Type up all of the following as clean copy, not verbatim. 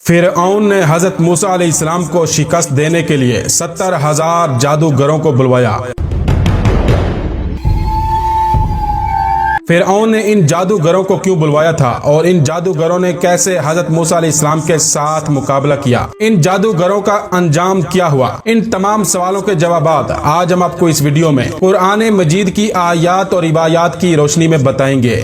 فرعون نے حضرت موسیٰ علیہ السلام کو شکست دینے کے لیے 70,000 جادوگروں کو بلوایا۔ فرعون نے ان جادوگروں کو کیوں بلوایا تھا اور ان جادوگروں نے کیسے حضرت موسیٰ علیہ السلام کے ساتھ مقابلہ کیا، ان جادوگروں کا انجام کیا ہوا، ان تمام سوالوں کے جوابات آج ہم آپ کو اس ویڈیو میں قرآن مجید کی آیات اور روایات کی روشنی میں بتائیں گے۔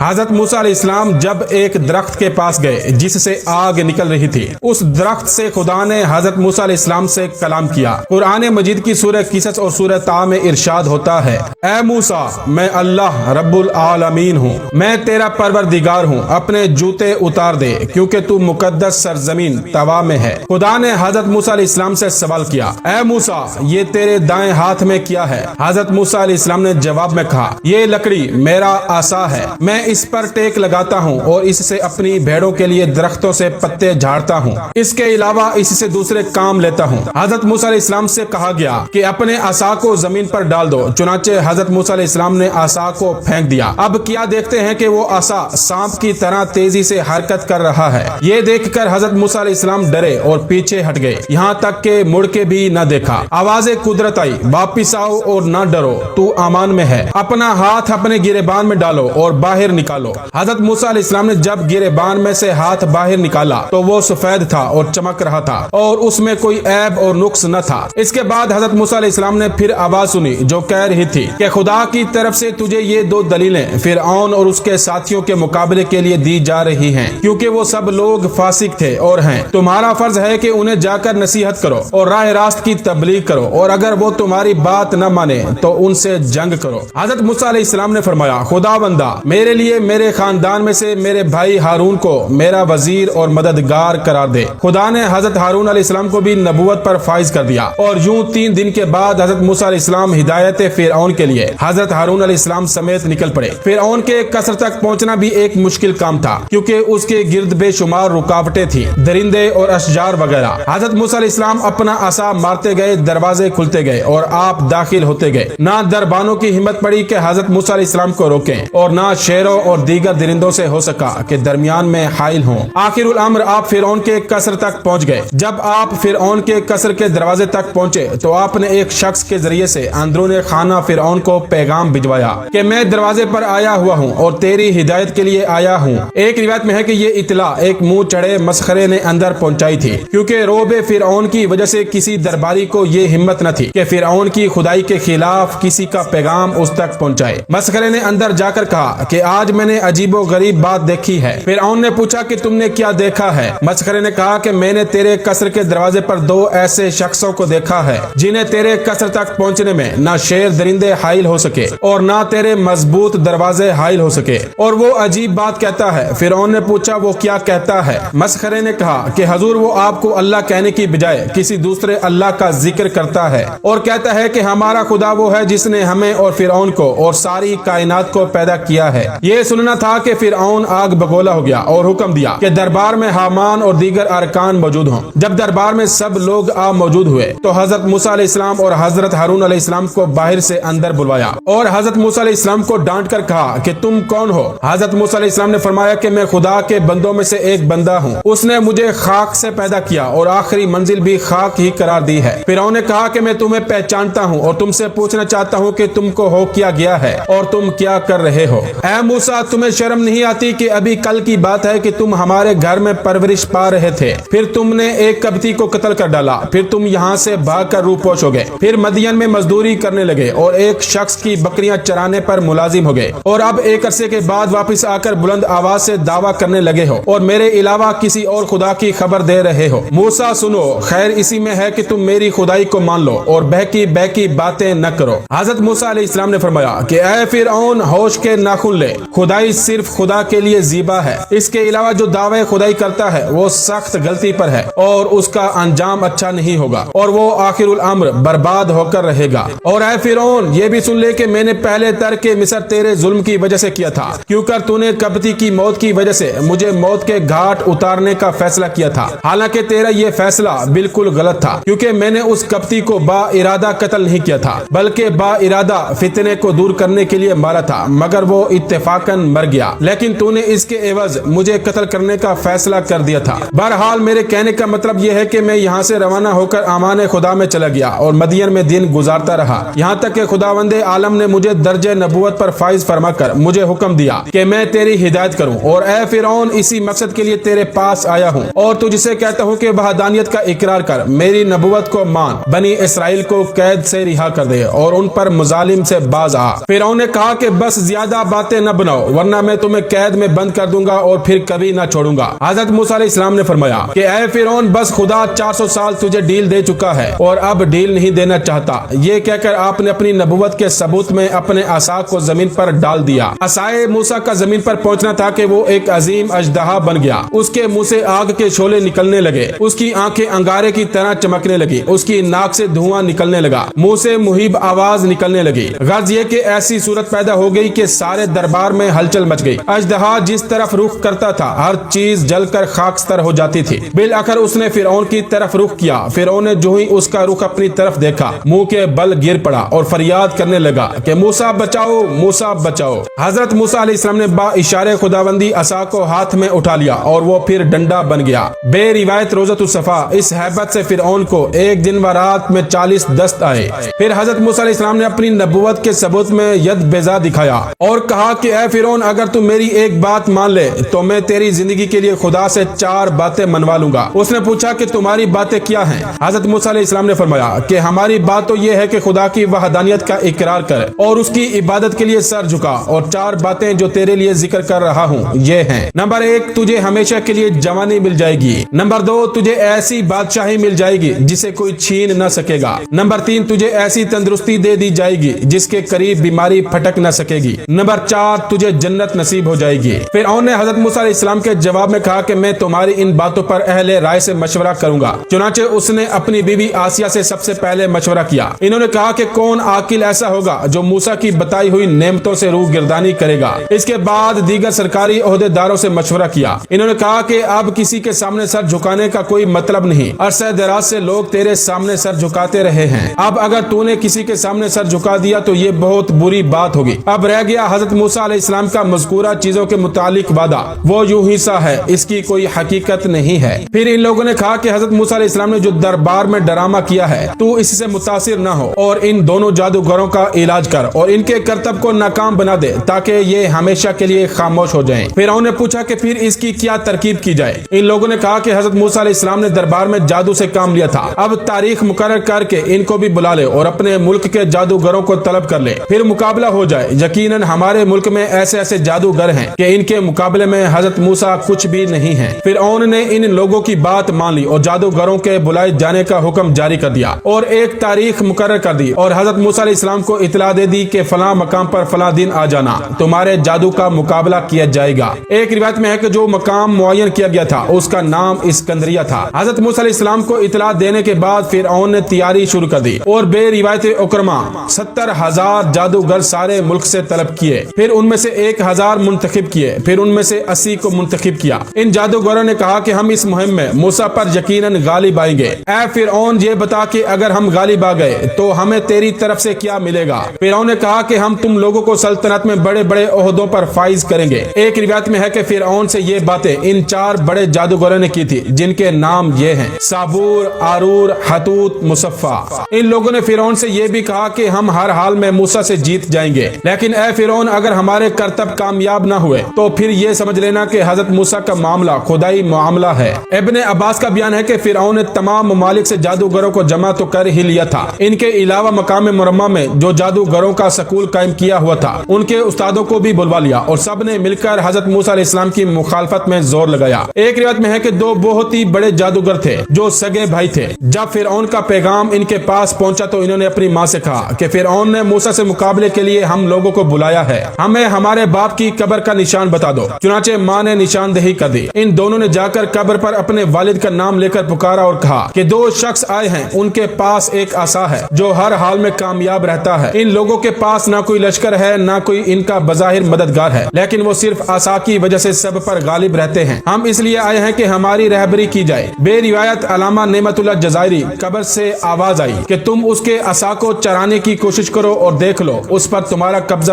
حضرت موسیٰ علیہ السلام جب ایک درخت کے پاس گئے جس سے آگ نکل رہی تھی، اس درخت سے خدا نے حضرت موسیٰ علیہ السلام سے کلام کیا۔ قرآن مجید کی سورہ قصص اور سورہ طٰ میں ارشاد ہوتا ہے، اے موسیٰ میں اللہ رب العالمین ہوں، میں تیرا پروردگار ہوں، اپنے جوتے اتار دے کیونکہ تو مقدس سرزمین طوا میں ہے۔ خدا نے حضرت موسیٰ علیہ السلام سے سوال کیا، اے موسیٰ یہ تیرے دائیں ہاتھ میں کیا ہے؟ حضرت موسیٰ علیہ السلام نے جواب میں کہا، یہ لکڑی میرا عصا ہے، میں اس پر ٹیک لگاتا ہوں اور اس سے اپنی بھیڑوں کے لیے درختوں سے پتے جھاڑتا ہوں، اس کے علاوہ اس سے دوسرے کام لیتا ہوں۔ حضرت موسیٰ علیہ السلام سے کہا گیا کہ اپنے عصا کو زمین پر ڈال دو، چنانچہ حضرت موسیٰ علیہ السلام نے عصا کو پھینک دیا۔ اب کیا دیکھتے ہیں کہ وہ عصا سانپ کی طرح تیزی سے حرکت کر رہا ہے۔ یہ دیکھ کر حضرت موسیٰ علیہ السلام ڈرے اور پیچھے ہٹ گئے، یہاں تک کہ مڑ کے بھی نہ دیکھا۔ آواز قدرت آئی، واپس آؤ اور نہ ڈرو، تو امان میں ہے، اپنا ہاتھ اپنے گریبان میں ڈالو اور باہر نکالو۔ حضرت موسیٰ علیہ السلام نے جب گریبان میں سے ہاتھ باہر نکالا تو وہ سفید تھا اور چمک رہا تھا اور اس میں کوئی عیب اور نقص نہ تھا۔ اس کے بعد حضرت موسیٰ علیہ السلام نے پھر آواز سنی جو کہہ رہی تھی کہ خدا کی طرف سے تجھے یہ دو دلیلیں فرعون اور اس کے ساتھیوں کے مقابلے کے لیے دی جا رہی ہیں، کیونکہ وہ سب لوگ فاسق تھے اور ہیں۔ تمہارا فرض ہے کہ انہیں جا کر نصیحت کرو اور راہ راست کی تبلیغ کرو، اور اگر وہ تمہاری بات نہ مانے تو ان سے جنگ کرو۔ حضرت موسیٰ علیہ السلام نے فرمایا، خدا بندہ میرے لیے میرے خاندان میں سے میرے بھائی ہارون کو میرا وزیر اور مددگار قرار دے۔ خدا نے حضرت ہارون علیہ السلام کو بھی نبوت پر فائز کر دیا، اور یوں 3 دن کے بعد حضرت موسیٰ علیہ السلام ہدایت فرعون کے لیے حضرت ہارون علیہ السلام سمیت نکل پڑے۔ فرعون کے قصر تک پہنچنا بھی ایک مشکل کام تھا، کیونکہ اس کے گرد بے شمار رکاوٹیں تھیں، درندے اور اشجار وغیرہ۔ حضرت موسیٰ علیہ السلام اپنا عصا مارتے گئے، دروازے کھلتے گئے اور آپ داخل ہوتے گئے۔ نہ دربانوں کی ہمت پڑی کہ حضرت موسیٰ علیہ السلام کو روکیں، اور نہ شیروں اور دیگر درندوں سے ہو سکا کہ درمیان میں حائل ہوں۔ آخر الامر آپ فرعون کے قصر تک پہنچ گئے۔ جب آپ فرعون کے قصر کے دروازے تک پہنچے تو آپ نے ایک شخص کے ذریعے سے اندرون خانہ فرعون کو پیغام بھجوایا کہ میں دروازے پر آیا ہوا ہوں اور تیری ہدایت کے لیے آیا ہوں۔ ایک روایت میں ہے کہ یہ اطلاع ایک منہ چڑھے مسخرے نے اندر پہنچائی تھی، کیونکہ روب فرعون کی وجہ سے کسی درباری کو یہ ہمت نہ تھی کہ فرعون کی خدائی کے خلاف کسی کا پیغام اس تک پہنچائے۔ مسخرے نے اندر جا کر کہا کہ آج میں نے عجیب و غریب بات دیکھی ہے۔ فرعون نے پوچھا کہ تم نے کیا دیکھا ہے؟ مسخرے نے کہا کہ میں نے تیرے قصر کے دروازے پر 2 ایسے شخصوں کو دیکھا ہے جنہیں تیرے قصر تک پہنچنے میں نہ شیر درندے حائل ہو سکے اور نہ تیرے مضبوط دروازے حائل ہو سکے، اور وہ عجیب بات کہتا ہے۔ فرعون نے پوچھا وہ کیا کہتا ہے؟ مسخرے نے کہا کہ حضور وہ آپ کو اللہ کہنے کی بجائے کسی دوسرے اللہ کا ذکر کرتا ہے اور کہتا ہے کہ ہمارا خدا وہ ہے جس نے ہمیں اور فرعون کو اور ساری کائنات کو پیدا کیا ہے۔ یہ سننا تھا کہ فرعون آگ بگولا ہو گیا اور حکم دیا کہ دربار میں حامان اور دیگر ارکان موجود ہوں۔ جب دربار میں سب لوگ موجود ہوئے تو حضرت موسیٰ علیہ السلام اور حضرت ہارون علیہ السلام کو باہر سے اندر بلوایا اور حضرت موسیٰ علیہ السلام کو ڈانٹ کر کہا کہ تم کون ہو؟ حضرت موسیٰ علیہ السلام نے فرمایا کہ میں خدا کے بندوں میں سے ایک بندہ ہوں، اس نے مجھے خاک سے پیدا کیا اور آخری منزل بھی خاک ہی قرار دی ہے۔ فرعون نے کہا کہ میں تمہیں پہچانتا ہوں اور تم سے پوچھنا چاہتا ہوں کہ تم کو ہو کیا گیا ہے اور تم کیا کر رہے ہو؟ اے موسیٰ تمہیں شرم نہیں آتی کہ ابھی کل کی بات ہے کہ تم ہمارے گھر میں پرورش پا رہے تھے، پھر تم نے ایک کبتی کو قتل کر ڈالا، پھر تم یہاں سے بھاگ کر روح پوش ہو گئے، پھر مدین میں مزدوری کرنے لگے اور ایک شخص کی بکریاں چرانے پر ملازم ہو گئے، اور اب ایک عرصے کے بعد واپس آ کر بلند آواز سے دعویٰ کرنے لگے ہو اور میرے علاوہ کسی اور خدا کی خبر دے رہے ہو۔ موسیٰ سنو، خیر اسی میں ہے کہ تم میری خدائی کو مان لو اور بہکی بہکی باتیں نہ کرو۔ حضرت موسیٰ علیہ السلام نے فرمایا کہ اے فرعون ہوش کے ناخن لے، خدائی صرف خدا کے لیے زیبا ہے، اس کے علاوہ جو دعوے خدائی کرتا ہے وہ سخت غلطی پر ہے اور اس کا انجام اچھا نہیں ہوگا اور وہ آخر الامر برباد ہو کر رہے گا۔ اور اے فرعون یہ بھی سن لے کہ میں نے پہلے ترک مصر تیرے ظلم کی وجہ سے کیا تھا، کیونکہ تو نے کبتی کی موت کی وجہ سے مجھے موت کے گھاٹ اتارنے کا فیصلہ کیا تھا، حالانکہ تیرا یہ فیصلہ بالکل غلط تھا، کیونکہ میں نے اس کبتی کو با ارادہ قتل نہیں کیا تھا بلکہ با ارادہ فتنے کو دور کرنے کے لیے مارا تھا، مگر وہ اتفاق فرماکن مر گیا، لیکن تو نے اس کے عوض مجھے قتل کرنے کا فیصلہ کر دیا تھا۔ بہرحال میرے کہنے کا مطلب یہ ہے کہ میں یہاں سے روانہ ہو کر امان خدا میں چلا گیا اور مدین میں دن گزارتا رہا، یہاں تک کہ خداوند عالم نے مجھے درجہ نبوت پر فائز فرما کر مجھے حکم دیا کہ میں تیری ہدایت کروں، اور اے فرعون اسی مقصد کے لیے تیرے پاس آیا ہوں اور تجھ سے کہتا ہوں کہ وحدانیت کا اقرار کر، میری نبوت کو مان، بنی اسرائیل کو قید سے رہا کر دے اور ان پر مظالم سے باز آ۔ فرعون نے کہا کہ بس زیادہ باتیں نہ بناؤ ورنہ میں تمہیں قید میں بند کر دوں گا اور پھر کبھی نہ چھوڑوں گا۔ حضرت موسیٰ علیہ السلام نے فرمایا کہ اے فرعون بس خدا 400 سال تجھے ڈیل دے چکا ہے اور اب ڈیل نہیں دینا چاہتا۔ یہ کہہ کر آپ نے اپنی نبوت کے ثبوت میں اپنے عصا کو زمین پر ڈال دیا۔ عصائے موسیٰ کا زمین پر پہنچنا تھا کہ وہ ایک عظیم اژدہا بن گیا، اس کے منہ سے آگ کے شعلے نکلنے لگے، اس کی آنکھیں انگارے کی طرح چمکنے لگی، اس کی ناک سے دھواں نکلنے لگا، منہ سے مہیب آواز نکلنے لگی۔ غرض یہ کہ ایسی صورت پیدا ہو گئی کہ سارے دربار میں ہلچل مچ گئی۔ اژدہا جس طرف رخ کرتا تھا ہر چیز جل کر خاکستر ہو جاتی تھی۔ بالآخر اس نے فرعون کی طرف رخ کیا۔ فرعون نے جو ہی اس کا رخ اپنی طرف دیکھا منہ کے بل گر پڑا اور فریاد کرنے لگا کہ موسیٰ بچاؤ، موسیٰ بچاؤ۔ حضرت موسیٰ علیہ السلام نے با اشارے خداوندی عصا کو ہاتھ میں اٹھا لیا اور وہ پھر ڈنڈا بن گیا۔ بے روایت روزۃ الصفا اس ہیبت سے فرعون کو ایک دن و رات میں 40 دست آئے۔ پھر حضرت موسیٰ علیہ السلام نے اپنی نبوت کے ثبوت میں ید بیضا دکھایا اور کہا کہ اے فرعون اگر تو میری ایک بات مان لے تو میں تیری زندگی کے لیے خدا سے 4 باتیں منوا لوں گا۔ اس نے پوچھا کہ تمہاری باتیں کیا ہیں؟ حضرت موسیٰ علیہ السلام نے فرمایا کہ ہماری بات تو یہ ہے کہ خدا کی وحدانیت کا اقرار کر اور اس کی عبادت کے لیے سر جھکا، اور 4 باتیں جو تیرے لیے ذکر کر رہا ہوں یہ ہیں: نمبر 1 تجھے ہمیشہ کے لیے جوانی مل جائے گی۔ نمبر 2 تجھے ایسی بادشاہی مل جائے گی جسے کوئی چھین نہ سکے گا۔ نمبر 3 تجھے ایسی تندرستی دے دی جائے گی جس کے قریب بیماری پھٹک نہ سکے گی۔ نمبر 4 تجھے جنت نصیب ہو جائے گی۔ فرعون نے حضرت موسیٰ علیہ السلام کے جواب میں کہا کہ میں تمہاری ان باتوں پر اہل رائے سے مشورہ کروں گا۔ چنانچہ اس نے اپنی بیوی آسیہ سے سب سے پہلے مشورہ کیا۔ انہوں نے کہا کہ کون عاقل ایسا ہوگا جو موسیٰ کی بتائی ہوئی نعمتوں سے روح گردانی کرے گا۔ اس کے بعد دیگر سرکاری عہدے داروں سے مشورہ کیا۔ انہوں نے کہا کہ اب کسی کے سامنے سر جھکانے کا کوئی مطلب نہیں، عرصہ دراز سے لوگ تیرے سامنے سر جھکاتے رہے ہیں، اب اگر تو نے کسی کے سامنے سر جھکا دیا تو یہ بہت بری بات ہوگی۔ اب رہ گیا حضرت موسیٰ علیہ السلام کا مذکورہ چیزوں کے متعلق وعدہ، وہ یوں ہی سا ہے، اس کی کوئی حقیقت نہیں ہے۔ پھر ان لوگوں نے کہا کہ حضرت موسیٰ علیہ السلام نے جو دربار میں ڈرامہ کیا ہے تو اس سے متاثر نہ ہو اور ان دونوں جادوگروں کا علاج کر اور ان کے کرتب کو ناکام بنا دے تاکہ یہ ہمیشہ کے لیے خاموش ہو جائیں۔ فرعون نے پوچھا کہ پھر اس کی کیا ترکیب کی جائے؟ ان لوگوں نے کہا کہ حضرت موسیٰ علیہ السلام نے دربار میں جادو سے کام لیا تھا، اب تاریخ مقرر کر کے ان کو بھی بلا لے اور اپنے ملک کے جادوگروں کو طلب کر لے، پھر مقابلہ ہو جائے۔ یقیناً ہمارے ملک میں ایسے ایسے جادوگر ہیں کہ ان کے مقابلے میں حضرت موسیٰ کچھ بھی نہیں ہے۔ فرعون نے ان لوگوں کی بات مان لی اور جادوگروں کے بلائے جانے کا حکم جاری کر دیا اور ایک تاریخ مقرر کر دی اور حضرت موسیٰ علیہ السلام کو اطلاع دے دی کہ فلاں مقام پر فلاں دن آ جانا، تمہارے جادو کا مقابلہ کیا جائے گا۔ ایک روایت میں ہے کہ جو مقام معین کیا گیا تھا اس کا نام اسکندریہ تھا۔ حضرت موسیٰ علیہ السلام کو اطلاع دینے کے بعد فرعون نے تیاری شروع کر دی اور بے روایت اکرما 70,000 جادوگر سارے ملک سے طلب کیے، پھر ان میں سے 1,000 منتخب کیے، پھر ان میں سے 80 کو منتخب کیا۔ ان جادوگروں نے کہا کہ ہم اس مہم میں موسیٰ پر یقیناً غالب آئیں گے۔ اے فرعون یہ بتا کہ اگر ہم غالب آ گئے تو ہمیں تیری طرف سے کیا ملے گا؟ فرعون نے کہا کہ ہم تم لوگوں کو سلطنت میں بڑے بڑے عہدوں پر فائز کریں گے۔ ایک روایت میں ہے کہ فرعون سے یہ باتیں ان 4 بڑے جادوگروں نے کی تھی جن کے نام یہ ہیں: صابور، آرور، حتوت، مصفا۔ ان لوگوں نے فرعون سے یہ بھی کہا کہ ہم ہر حال میں موسیٰ سے جیت جائیں گے، لیکن اے فرعون اگر ہمارے کرتب کامیاب نہ ہوئے تو پھر یہ سمجھ لینا کہ حضرت موسیٰ کا معاملہ خدائی معاملہ ہے۔ ابن عباس کا بیان ہے کہ فرعون نے تمام ممالک سے جادوگروں کو جمع تو کر ہی لیا تھا، ان کے علاوہ مقام مرمہ میں جو جادوگروں کا سکول قائم کیا ہوا تھا ان کے استادوں کو بھی بلوا لیا اور سب نے مل کر حضرت موسیٰ علیہ السلام کی مخالفت میں زور لگایا۔ ایک روایت میں ہے کہ 2 بہت ہی بڑے جادوگر تھے جو سگے بھائی تھے۔ جب فرعون کا پیغام ان کے پاس پہنچا تو انہوں نے اپنی ماں سے کہا کہ فرعون نے موسیٰ سے مقابلے کے لیے ہم لوگوں کو بلایا ہے، ہمیں ہمارے باپ کی قبر کا نشان بتا دو۔ چنانچہ ماں نے نشاندہی کر دی۔ ان دونوں نے جا کر قبر پر اپنے والد کا نام لے کر پکارا اور کہا کہ 2 شخص آئے ہیں، ان کے پاس ایک عصا ہے جو ہر حال میں کامیاب رہتا ہے۔ ان لوگوں کے پاس نہ کوئی لشکر ہے نہ کوئی ان کا بظاہر مددگار ہے، لیکن وہ صرف عصا کی وجہ سے سب پر غالب رہتے ہیں۔ ہم اس لیے آئے ہیں کہ ہماری رہبری کی جائے۔ بے روایت علامہ نعمت اللہ جزائری قبر سے آواز آئی کہ تم اس کے عصا کو چرانے کی کوشش کرو اور دیکھ لو اس پر تمہارا قبضہ